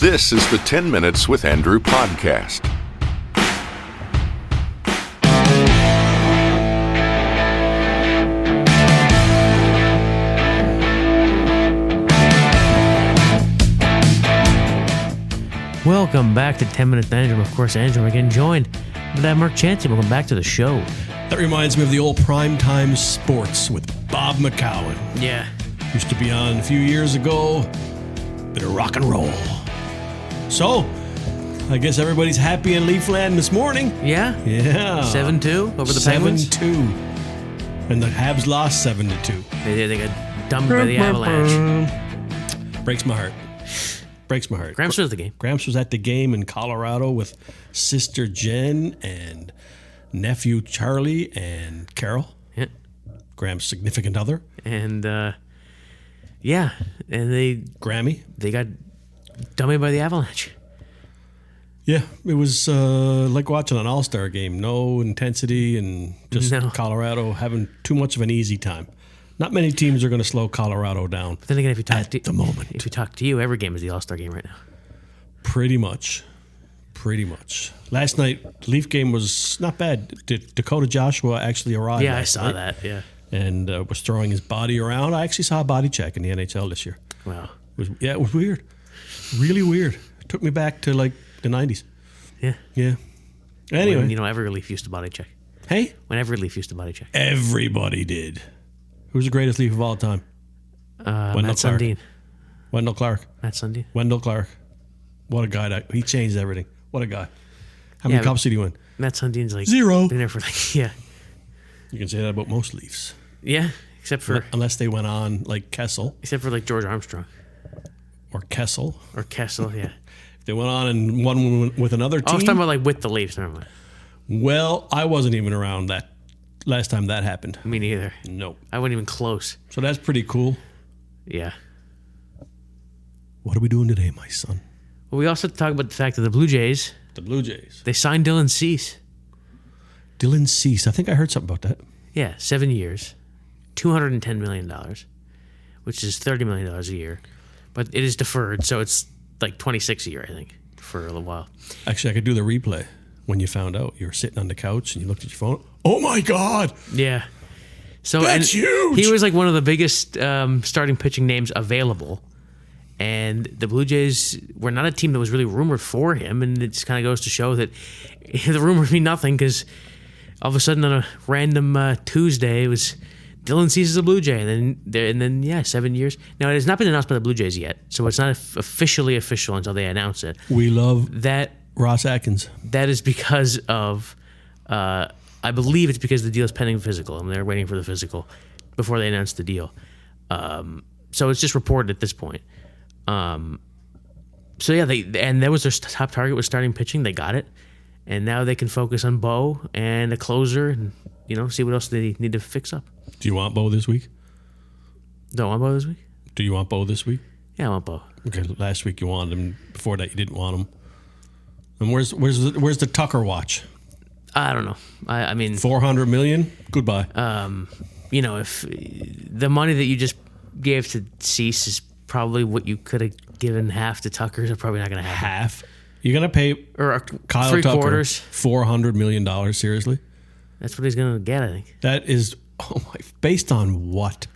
This is the 10 Minutes with Andrew podcast. Welcome back to 10 Minutes with Andrew. Of course, Andrew, we're getting joined by Mark Chancey. Welcome back to the show. That reminds me of the old primetime sports with Bob McCowan. Yeah. Used to be on a few years ago. Bit of rock and roll. So, I guess everybody's happy in Leafland this morning. Yeah? Yeah. 7-2 over the Penguins? 7-2. And the Habs lost 7-2. They got dumped by the Avalanche. Breaks my heart. Breaks my heart. Gramps was at the game. Gramps was at the game in Colorado with sister Jen and nephew Charlie and Carol. Yeah. Gramps' significant other. And, yeah. And they got dumped by the Avalanche. Yeah, it was like watching an all-star game. No intensity and just Colorado having too much of an easy time. Not many teams are going to slow Colorado down. But then again, if you talk the moment. If you talk to you, every game is the All-Star game right now. Pretty much. Last night, Leaf game was not bad. Dakota Joshua actually arrived. Yeah, I saw that. Yeah, and was throwing his body around. I actually saw a body check in the NHL this year. Wow. It was weird. Really weird. It took me back to like the 90s. Yeah. Yeah. Anyway. Every Leaf used to body check. Hey? When every Leaf used to body check. Everybody did. Who's the greatest Leaf of all time? Matt Sundin. Wendell Clark. Matt Sundin. Wendell Clark. What a guy. He changed everything. What a guy. How many cups did he win? Matt Sundin's like 0. Been there for You can say that about most Leafs. Yeah, except for unless they went on like Kessel. Except for like George Armstrong. Or Kessel. Yeah. If they went on and won with another team. I was talking about like with the Leafs. Never mind. Well, I wasn't even around that last time that happened. Me neither. Nope. I wasn't even close. So that's pretty cool. Yeah. What are we doing today, my son? Well, we also talk about the fact that the Blue Jays. They signed Dylan Cease. Dylan Cease. I think I heard something about that. Yeah, 7 years, $210 million, which is $30 million a year. But it is deferred, so it's like $26 a year, I think, for a little while. Actually, I could do the replay when you found out. You were sitting on the couch and you looked at your phone. Oh, my God. Yeah. So that's huge. He was like one of the biggest starting pitching names available. And the Blue Jays were not a team that was really rumored for him. And it just kind of goes to show that the rumors mean nothing because all of a sudden on a random Tuesday, it was Dylan Cease is a Blue Jay. And then 7 years. Now, it has not been announced by the Blue Jays yet. So it's not officially official until they announce it. We love that Ross Atkins. That is because of, I believe it's because the deal is pending physical. And they're waiting for the physical before they announce the deal. So it's just reported at this point. So yeah, that was their top target was starting pitching. They got it, and now they can focus on Bo and a closer, and see what else they need to fix up. Do you want Bo this week? Don't want Bo this week? Do you want Bo this week? Yeah, I want Bo. Okay, last week you wanted him. Before that, you didn't want him. And where's the Tucker watch? I don't know. I mean, $400 million. Goodbye. If the money that you just gave to Cease is probably what you could have given half to Tucker. So probably not going to happen. Half? You're going to pay Kyle Tucker $400 million? Seriously? That's what he's going to get, I think. That is, based on what?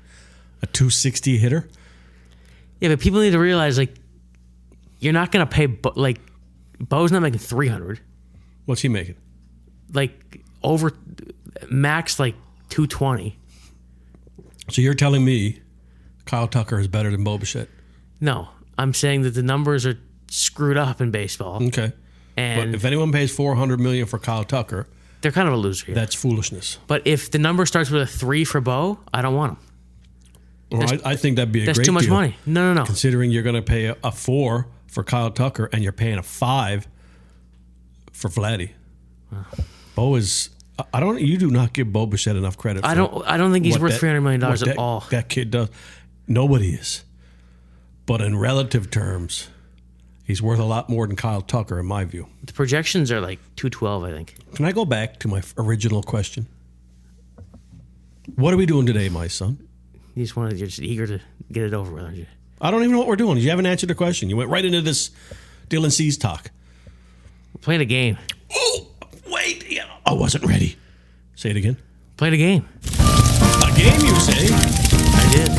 A 260 hitter? Yeah, but people need to realize, you're not going to pay, Bo's not making $300. What's he making? Over max, 220. So you're telling me Kyle Tucker is better than Bo Bichette? No, I'm saying that the numbers are screwed up in baseball. Okay, and but if anyone pays $400 million for Kyle Tucker, they're kind of a loser here. That's foolishness. But if the number starts with a 3 for Bo, I don't want him. Well, I think that'd be a great deal. That's too much money. No. Considering you're going to pay a 4 for Kyle Tucker and you're paying a 5 for Vladdy. Bo is. You do not give Bo Bichette enough credit. I don't think he's worth $300 million at all. That kid does. Nobody is. But in relative terms, he's worth a lot more than Kyle Tucker, in my view. The projections are 212, I think. Can I go back to my original question? What are we doing today, my son? You're just eager to get it over with, aren't you? I don't even know what we're doing. You haven't answered the question. You went right into this Dylan C's talk. We're playing a game. Oh, wait. Yeah, I wasn't ready. Say it again. Playing a game. A game, you say? I did.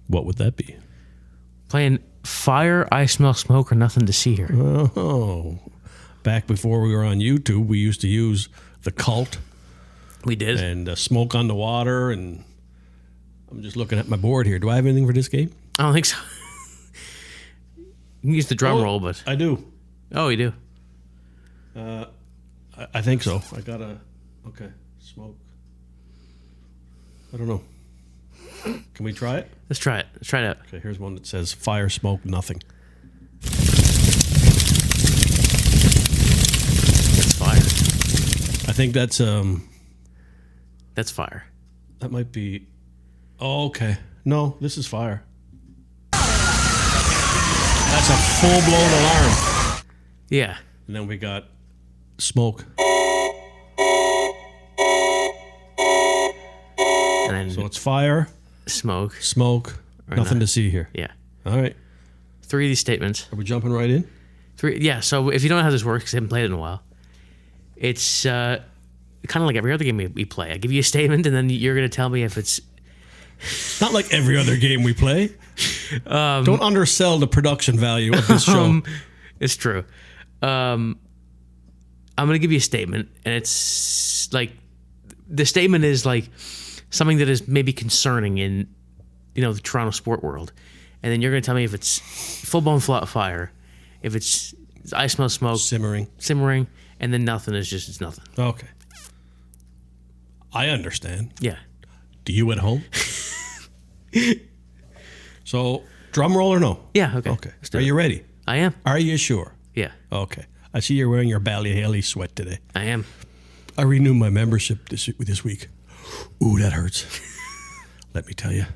What would that be? Playing Fire, I Smell Smoke, or Nothing to See Here. Oh. Back before we were on YouTube, we used to use The Cult. We did. And Smoke on the Water. And I'm just looking at my board here. Do I have anything for this game? I don't think so. You can use the drum roll, but... I do. Oh, you do? I think so. I got a... Okay. Smoke. I don't know. Can we try it? Let's try it. Let's try it out. Okay, here's one that says Fire, Smoke, Nothing. That's fire. I think that's... That's fire. That might be... Oh, okay. No, this is Fire. That's a full-blown alarm. Yeah. And then we got Smoke. And then So it's Fire, Smoke. Smoke, nothing to see here. Yeah. All right. 3 of these statements. Are we jumping right in? 3. Yeah, so if you don't know how this works, because I haven't played it in a while, it's kind of like every other game we play. I give you a statement, and then you're going to tell me if it's... Not like every other game we play. Don't undersell the production value of this show. It's true. I'm going to give you a statement, and it's like... The statement is like something that is maybe concerning in, the Toronto sport world. And then you're going to tell me if it's full-blown fire, if it's I smell smoke. Simmering. And then nothing is just, it's nothing. Okay. I understand. Yeah. Do you at home? So, drum roll or no? Yeah, okay. Okay. Are you ready? I am. Are you sure? Yeah. Okay. I see you're wearing your Ballyhaley sweat today. I am. I renewed my membership this week. Ooh, that hurts. Let me tell you.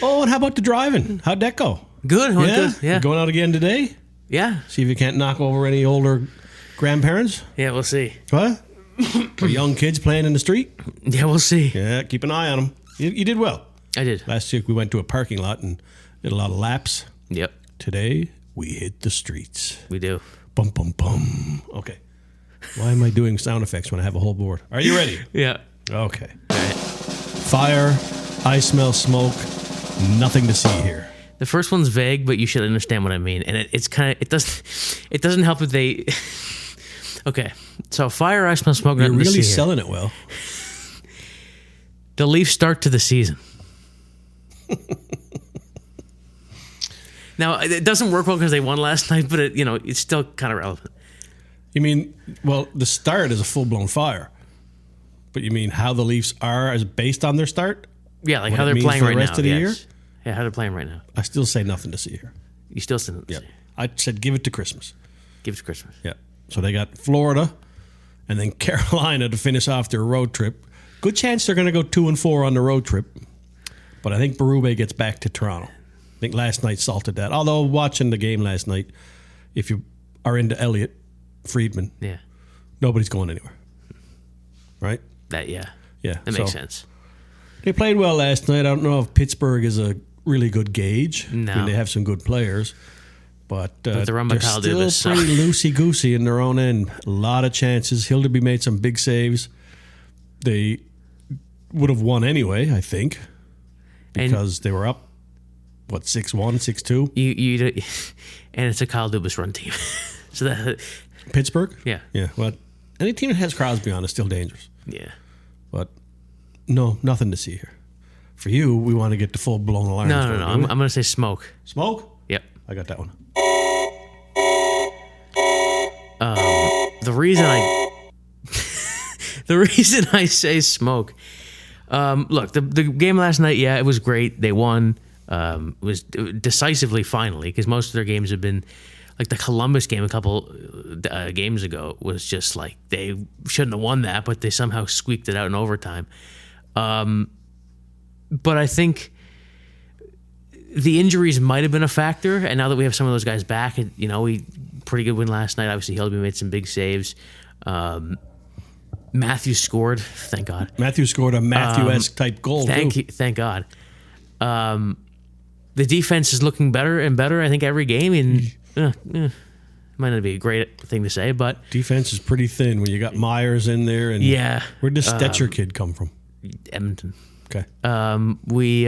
Oh, and how about the driving? How'd that go? Good. Good. Yeah. You going out again today? Yeah. See if you can't knock over any older grandparents? Yeah, we'll see. What? Or young kids playing in the street? Yeah, we'll see. Yeah, keep an eye on them. You did well. I did. Last week we went to a parking lot and did a lot of laps. Yep. Today we hit the streets. We do. Bum, bum, bum. Okay. Why am I doing sound effects when I have a whole board? Are you ready? Yeah. Okay. All right. Fire, I smell smoke, nothing to see here. The first one's vague, but you should understand what I mean. And it doesn't help if they... Okay. So fire, I smell smoke, You're nothing to see really here. selling it well. The Leafs start to the season. Now, it doesn't work well because they won last night, but it's still kind of relevant. You mean, well, the start is a full-blown fire. But you mean how the Leafs are as based on their start? Yeah, like What how it they're means playing for right the rest now. of the yes. year? Yeah, how they're playing right now. I still say nothing to see here. You still say nothing to Yeah. see. I said give it to Christmas. Give it to Christmas. Yeah. So they got Florida and then Carolina to finish off their road trip. Good chance they're going to go 2-4 on the road trip. But I think Berube gets back to Toronto. I think last night salted that. Although watching the game last night, if you are into Elliott Friedman, Yeah. nobody's going anywhere. Right? Yeah. Yeah. That makes sense. They played well last night. I don't know if Pittsburgh is a really good gauge. No. I mean, they have some good players. But they're run by Kyle still Dubas, so- pretty loosey-goosey in their own end. A lot of chances. Hilderby made some big saves. They would have won anyway, I think, because they were up, 6-1, 6-2? You and it's a Kyle Dubas run team. So that Pittsburgh? Yeah. Yeah, well, any team that has Crosby on is still dangerous. Yeah. But no, nothing to see here. For you, we want to get the full-blown alarm. No. I'm going to say smoke. Smoke? Yep. I got that one. The reason I say smoke. Look, the game last night, yeah, it was great. They won. It was decisively finally, because most of their games have been like the Columbus game a couple games ago was just like they shouldn't have won that, but they somehow squeaked it out in overtime. But I think the injuries might have been a factor, and now that we have some of those guys back, we pretty good win last night. Obviously, Hilderby made some big saves. Matthew scored, thank God. Matthew scored a Matthew-esque type goal, Thank God. the defense is looking better and better, I think, every game. And might not be a great thing to say, but defense is pretty thin when you got Myers in there. And yeah. Where'd this Stetcher kid come from? Edmonton. Okay. We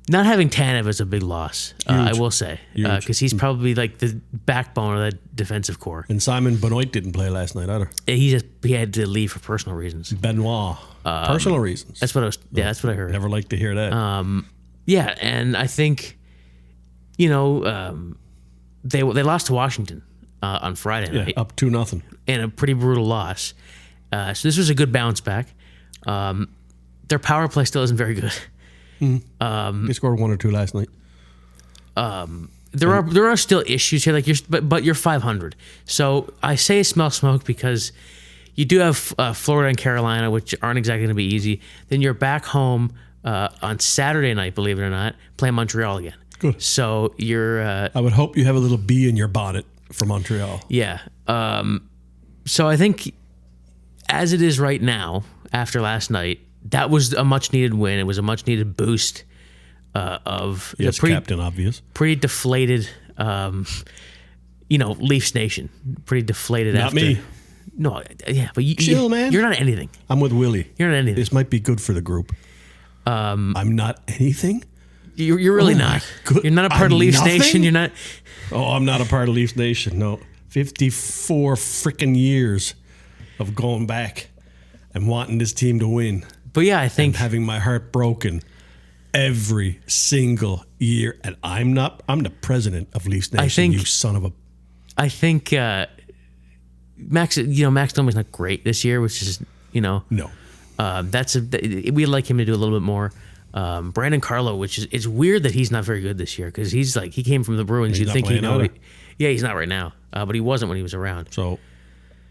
not having Tanev is a big loss, I will say, because he's probably like the backbone of that defensive core. And Simon Benoit didn't play last night either. He had to leave for personal reasons. Benoit, personal reasons. That's what I was. Yeah, that's what I heard. Never like to hear that. Yeah, and I think, they lost to Washington on Friday night. Up 2-0. And a pretty brutal loss. So this was a good bounce back. Their power play still isn't very good. They scored 1 or 2 last night. There are still issues here, but you're 500. So I say smell smoke because you do have Florida and Carolina, which aren't exactly going to be easy. Then you're back home on Saturday night, believe it or not, playing Montreal again. Good. So you're. I would hope you have a little bee in your bonnet for Montreal. Yeah. So I think, as it is right now, after last night, that was a much needed win. It was a much needed boost of Captain Obvious. Pretty deflated, Leafs Nation. Pretty deflated. Not after. me. No, yeah, but Chill, man. You're not anything. I'm with Willie. You're not anything. This might be good for the group. I'm not anything. You're really not. You're not a part of Leafs nothing? Nation. You're not. Oh, I'm not a part of Leafs Nation. No, 54 freaking years of going back and wanting this team to win. But yeah, I think and having my heart broken every single year, and I'm the president of Leafs Nation. You son of a. I think Max. Max Domi's not great this year, which is no. We'd like him to do a little bit more. Brandon Carlo, which is it's weird that he's not very good this year because he came from the Bruins. You'd think he's not right now, but he wasn't when he was around. So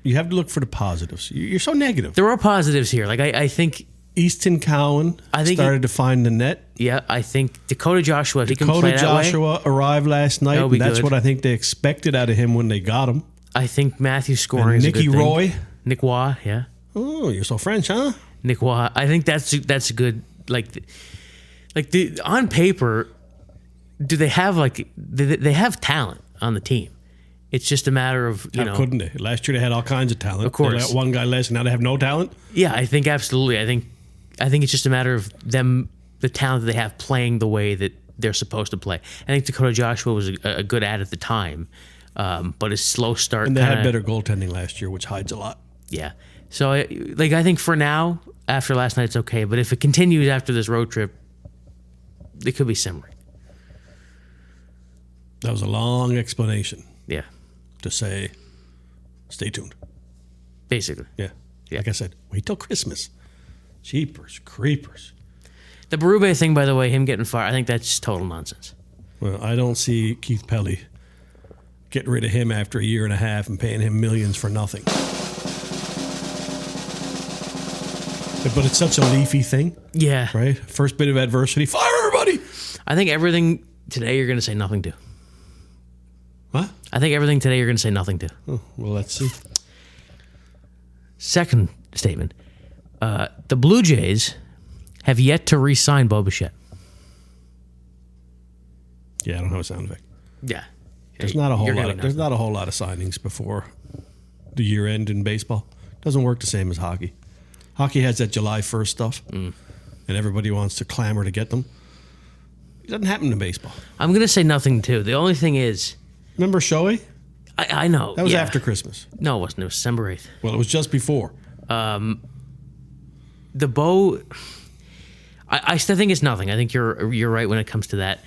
you have to look for the positives. You're so negative. There are positives here. I think. Easton Cowan started to find the net. Yeah, I think Dakota Joshua, if he can play that way. Dakota Joshua arrived last night, and that's what I think they expected out of him when they got him. I think Matthew's scoring is a good thing. Nick Roy, yeah. Oh, you're so French, huh? Nick Roy. I think that's a good, on paper, do they have, they have talent on the team. It's just a matter of, How couldn't they? Last year they had all kinds of talent. Of course. They let one guy less, and now they have no talent? Yeah, I think absolutely. I think it's just a matter of them, the talent that they have playing the way that they're supposed to play. I think Dakota Joshua was a good ad at the time, but his slow start. And they had better goaltending last year, which hides a lot. Yeah. So, I think for now, after last night, it's okay. But if it continues after this road trip, it could be simmering. That was a long explanation. Yeah. To say, stay tuned. Basically. Yeah. Like I said, wait till Christmas. Jeepers creepers. The Berube thing, by the way, him getting fired, I think that's just total nonsense. Well, I don't see Keith Pelly getting rid of him after a year and a half and paying him millions for nothing. But it's such a Leafy thing. Yeah. Right? First bit of adversity, fire everybody! I think everything today you're going to say nothing to. What? I think everything today you're going to say nothing to. Oh, well, let's see. Second statement. The Blue Jays have yet to re-sign Bo Bichette. Yeah, I don't have a sound effect. Yeah. There's not a whole lot of signings before the year end in baseball. Doesn't work the same as hockey. Hockey has that July 1st stuff, and everybody wants to clamor to get them. It doesn't happen in baseball. I'm going to say nothing, too. The only thing is... Remember Shohei? I know. That was after Christmas. No, it wasn't. It was December 8th. Well, it was just before. The Bo... I still think it's nothing. I think you're right when it comes to that.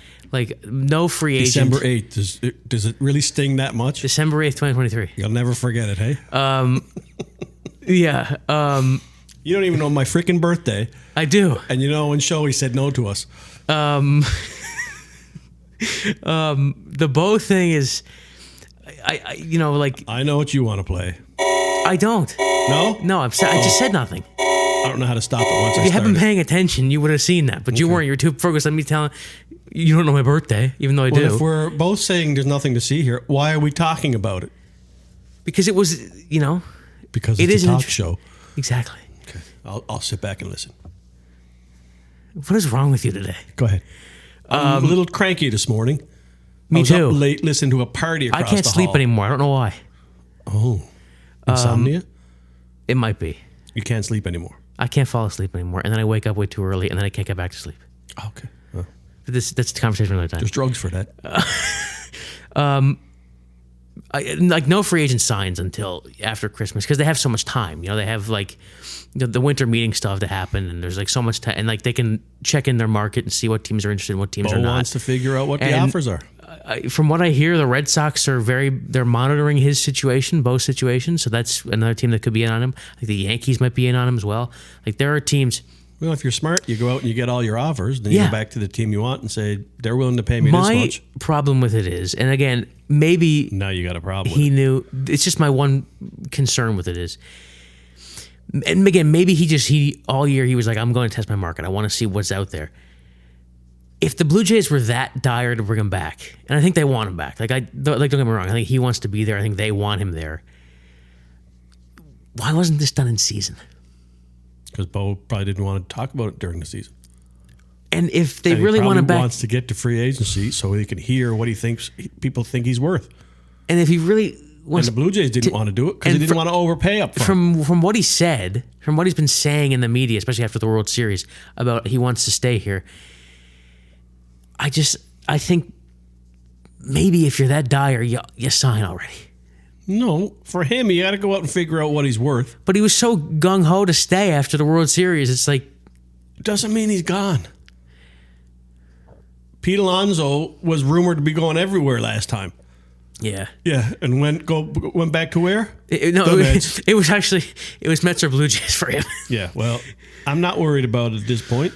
No free agent. December 8th. Does it really sting that much? December 8th, 2023. You'll never forget it, hey? Yeah. You don't even know my freaking birthday. I do. And you know when Shohei said no to us. The Bo thing is... I know what you want to play. I don't. No? No, I just said nothing. I don't know how to stop it once I started. If you have been paying attention, you would have seen that. But you weren't. You're too focused on me telling you don't know my birthday, even though I do. If we're both saying there's nothing to see here, why are we talking about it? Because it was, Because it's a talk show. Exactly. Okay. I'll sit back and listen. What is wrong with you today? Go ahead. I'm a little cranky this morning. Me I was too. up late listening to a party across I can't the sleep hall. anymore. I don't know why. Oh, insomnia? It might be. You can't sleep anymore. I can't fall asleep anymore, and then I wake up way too early, and then I can't get back to sleep. Okay. Well, That's the conversation for another time. there's drugs for that. Like no free agent signs until after Christmas because they have so much time. You know, they have like the winter meeting stuff to happen, and there's like so much time, and like they can check in their market and see what teams are interested in, what teams Bo are not. wants to figure out what the And offers are. From what I hear, the Red Sox are they're monitoring his situation, Bo's situation. So that's another team that could be in on him. Like the Yankees might be in on him as well. Like there are teams. Well, if you're smart, you go out and you get all your offers. Then you Yeah. go back to the team you want and say, they're willing to pay me My this much. problem with it is, and again, maybe Now you got a problem he with it. knew. It's just my one concern with it is, and again, maybe he all year he was like, I'm going to test my market. I want to see what's out there. If the Blue Jays were that dire to bring him back, and I think they want him back, don't get me wrong, I think he wants to be there. I think they want him there. Why wasn't this done in season? Because Bo probably didn't want to talk about it during the season. And if they And he really want him probably back, wants to get to free agency so he can hear what he thinks people think he's worth. and if he really And wants, the Blue Jays didn't want to do it because he and didn't want to overpay up front. from what he said, from what he's been saying in the media, especially after the World Series, about he wants to stay here. I think maybe if you're that dire, you sign already. No, for him, you got to go out and figure out what he's worth. But he was so gung ho to stay after the World Series. It's like, Doesn't mean he's gone. Pete Alonso was rumored to be going everywhere last time. yeah. Yeah, and went back to where? The Mets. It was Mets or Blue Jays for him. Yeah, well, I'm not worried about it at this point.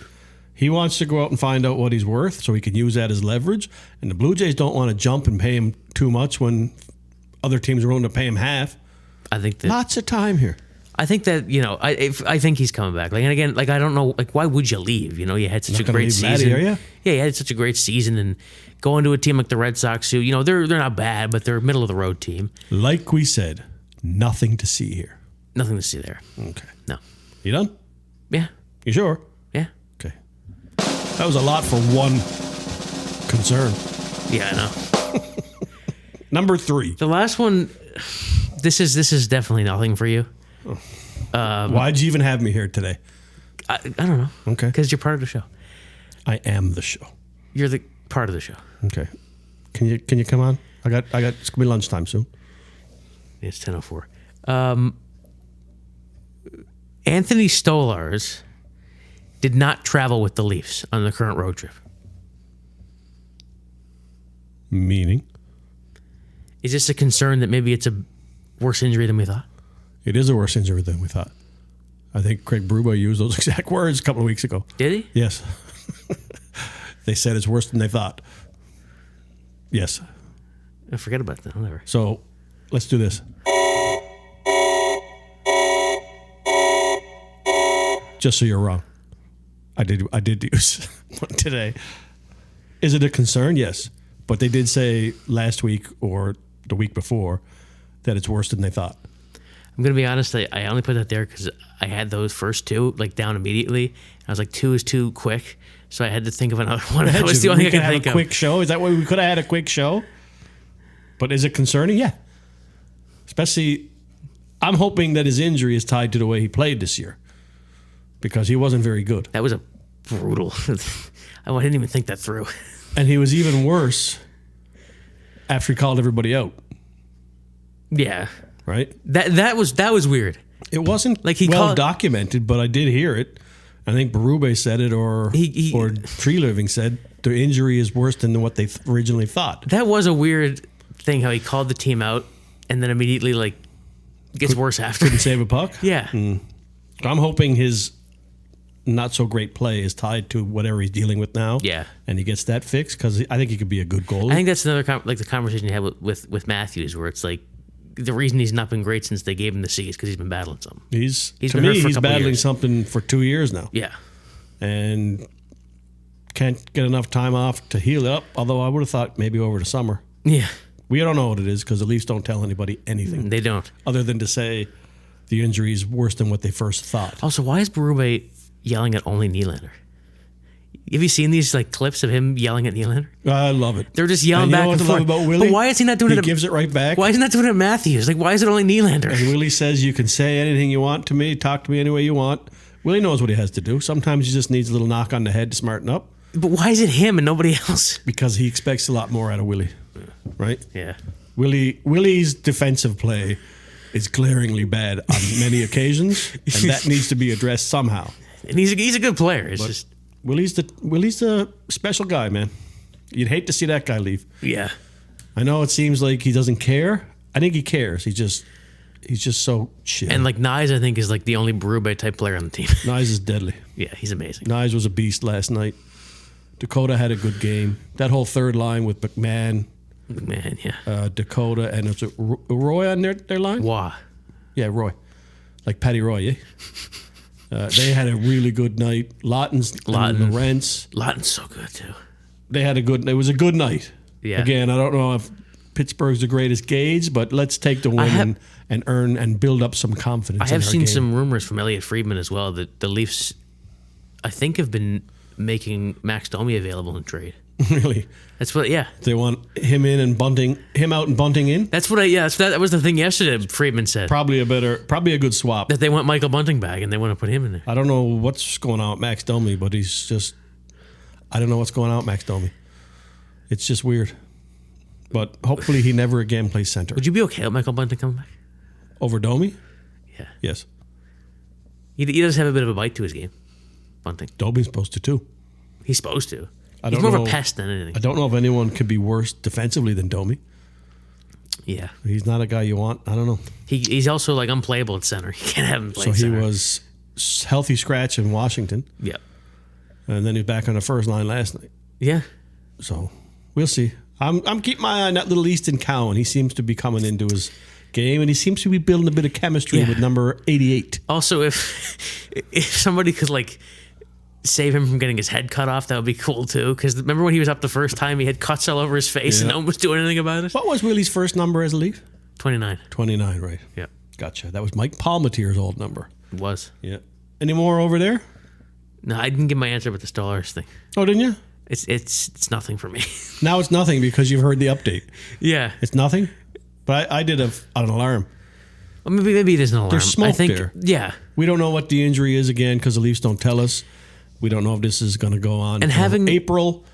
He wants to go out and find out what he's worth so he can use that as leverage. And the Blue Jays don't want to jump and pay him too much when other teams are willing to pay him half. I think that Lots of time here. I think that I think he's coming back. Like, and again, like I don't know, like why would you leave? You know, you had such Not a gonna great leave season. Matty, are ya? Yeah, you had such a great season, and going to a team like the Red Sox, who they're not bad, but they're a middle of the road team. Like we said, nothing to see here. Nothing to see there. Okay. No. You done? Yeah. You sure? Yeah. Okay. That was a lot for one concern. Yeah, I know. Number 3. The last one. This is definitely nothing for you. Why'd you even have me here today? I don't know. Okay. Because you're part of the show. I am the show. You're the part of the show. Okay. Can you come on? I got it's gonna be lunchtime soon. It's 10:04. Anthony Stolarz did not travel with the Leafs on the current road trip. Meaning? Is this a concern that maybe it's a worse injury than we thought? It is a worse injury than we thought. I think Craig Berube used those exact words a couple of weeks ago. Did he? Yes. They said it's worse than they thought. Yes. I forget about that. Whatever. So let's do this. Just so you're wrong. I did use one today. Is it a concern? Yes. But they did say last week or the week before that it's worse than they thought. I'm going to be honest. I only put that there because I had those first two like down immediately. I was like, 2 is too quick. So I had to think of another one. That was the only thing I could think have a of. quick show. Is that why we could have had a quick show? But is it concerning? Yeah. Especially, I'm hoping that his injury is tied to the way he played this year because he wasn't very good. That was a brutal. I didn't even think that through. And he was even worse after he called everybody out, Yeah. right? That was weird. It wasn't Like he well called- documented, but I did hear it. I think Berube said it, or or Tree Living said the injury is worse than what they originally thought. That was a weird thing how he called the team out and then immediately like gets worse after. Couldn't save a puck. Yeah. I'm hoping his not so great play is tied to whatever he's dealing with now. Yeah. And he gets that fixed because I think he could be a good goalie. I think that's another like the conversation you had with Matthews where it's like the reason he's not been great since they gave him the C is because he's been battling something. He's to been hurt me for a he's couple battling years. something for 2 years now. Yeah. And can't get enough time off to heal it up. Although I would have thought maybe over the summer. Yeah. We don't know what it is because the Leafs don't tell anybody anything They don't. other than to say the injury is worse than what they first thought. Also, why is Berube yelling at only Nylander? Have you seen these like clips of him yelling at Nylander? I love it. They're just yelling back and forth. About Willie? But why is he not doing it? He gives it right back. Why is he not doing it at Matthews? Like, why is it only Nylander? And Willie says, you can say anything you want to me, talk to me any way you want. Willie knows what he has to do. Sometimes he just needs a little knock on the head to smarten up. But why is it him and nobody else? Because he expects a lot more out of Willie, right? Yeah. Willie's defensive play is glaringly bad on many occasions, and that needs to be addressed somehow. And he's a good player. It's just Willie's the special guy, man. You'd hate to see that guy leave. yeah. I know it seems like he doesn't care. I think he cares. He's just so chill. And like Nyes, I think, is like the only Berube type player on the team. Nyes is deadly. Yeah, he's amazing. Nyes was a beast last night. Dakota had a good game. That whole third line with McMahon, Yeah. Dakota, and was it Roy on their line? Wah. Yeah, Roy. Like Patty Roy, yeah? They had a really good night. Lawton. Lorentz. Lawton's so good too. It was a good night. Yeah. Again, I don't know if Pittsburgh's the greatest gauge, but let's take the win and earn and build up some confidence. I have seen some rumors from Elliot Friedman as well that the Leafs, I think, have been making Max Domi available in trade. Really? That's what. Yeah. They want him in and him out and Bunting in. That's what. That was the thing yesterday. Friedman said Probably a good swap. that they want Michael Bunting back and they want to put him in there. I don't know what's going on with Max Domi, but I don't know what's going on with Max Domi. It's just weird. But hopefully he never again plays center. Would you be okay with Michael Bunting coming back? Over Domi? Yeah. Yes. He does have a bit of a bite to his game, Bunting. Domi's supposed to too. He's supposed to. I He's don't more know, of a pest than anything. I don't know if anyone could be worse defensively than Domi. Yeah. He's not a guy you want. I don't know. He's also like unplayable at center. You can't have him play So he center. was healthy scratch in Washington, Yeah. and then he's back on the first line last night. Yeah. So we'll see. I'm keeping my eye on that little Easton Cowan. He seems to be coming into his game, and he seems to be building a bit of chemistry with number 88. Also, if somebody could like save him from getting his head cut off, that would be cool too. Because remember when he was up the first time, he had cuts all over his face, and no one was doing anything about it. What was Willie's first number as a Leaf? 29. 29, right? Yeah, Gotcha. That was Mike Palmateer's old number. it was. Yeah. Any more over there? No, I didn't give my answer with the Stallers thing. Oh, didn't you? It's nothing for me. Now it's nothing because you've heard the update. Yeah. It's nothing? But I did an alarm. Well, maybe it is an alarm. There's smoke I think, there. Yeah. We don't know what the injury is again because the Leafs don't tell us. We don't know if this is going to go on And until having- April.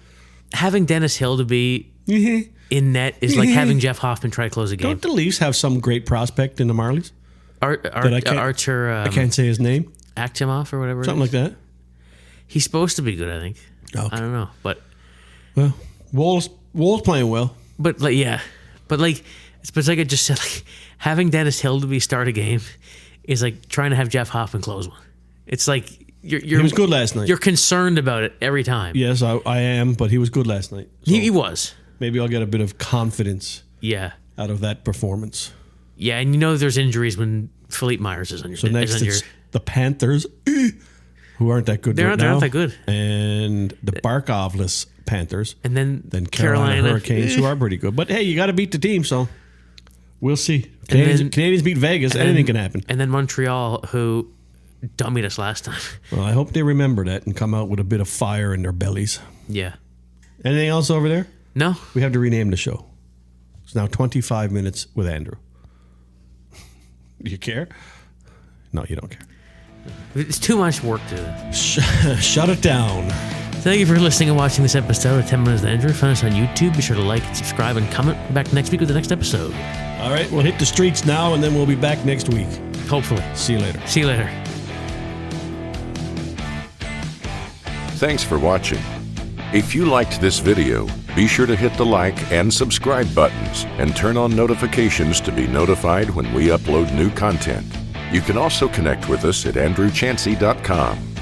Having Dennis Hill to be in net is like having Jeff Hoffman try to close a game. Don't the Leafs have some great prospect in the Marlies? Archer I can't say his name. Aktimov or whatever. Something like that. He's supposed to be good, I think. Okay. I don't know, but Well, Wall's playing well. but like it's like I just said, like having Dennis Hill to be start a game is like trying to have Jeff Hoffman close one. It's like you're He was good last night. You're concerned about it every time. Yes, I am, but he was good last night. So He was. maybe I'll get a bit of confidence Yeah. out of that performance. Yeah, and you know there's injuries when Philippe Myers is on your So next it's the Panthers, who aren't that good They're right not now. that good. And the Barkovless Panthers. and then Carolina Hurricanes, who are pretty good. But hey, you got to beat the team, so we'll see. Canadians beat Vegas. Anything can happen. And then Montreal, who dummied us last time. Well, I hope they remember that and come out with a bit of fire in their bellies. Yeah. Anything else over there? No? We have to rename the show. It's now 25 minutes with Andrew. Do you care? No, you don't care. It's too much work to do. Shut it down. Thank you for listening and watching this episode of 10 Minutes with Andrew. Find us on YouTube. Be sure to like, subscribe, and comment. Back next week with the next episode. All right, we'll hit the streets now, and then we'll be back next week. Hopefully. See you later. See you later. Thanks for watching. If you liked this video, be sure to hit the like and subscribe buttons and turn on notifications to be notified when we upload new content. You can also connect with us at andrewchansey.com.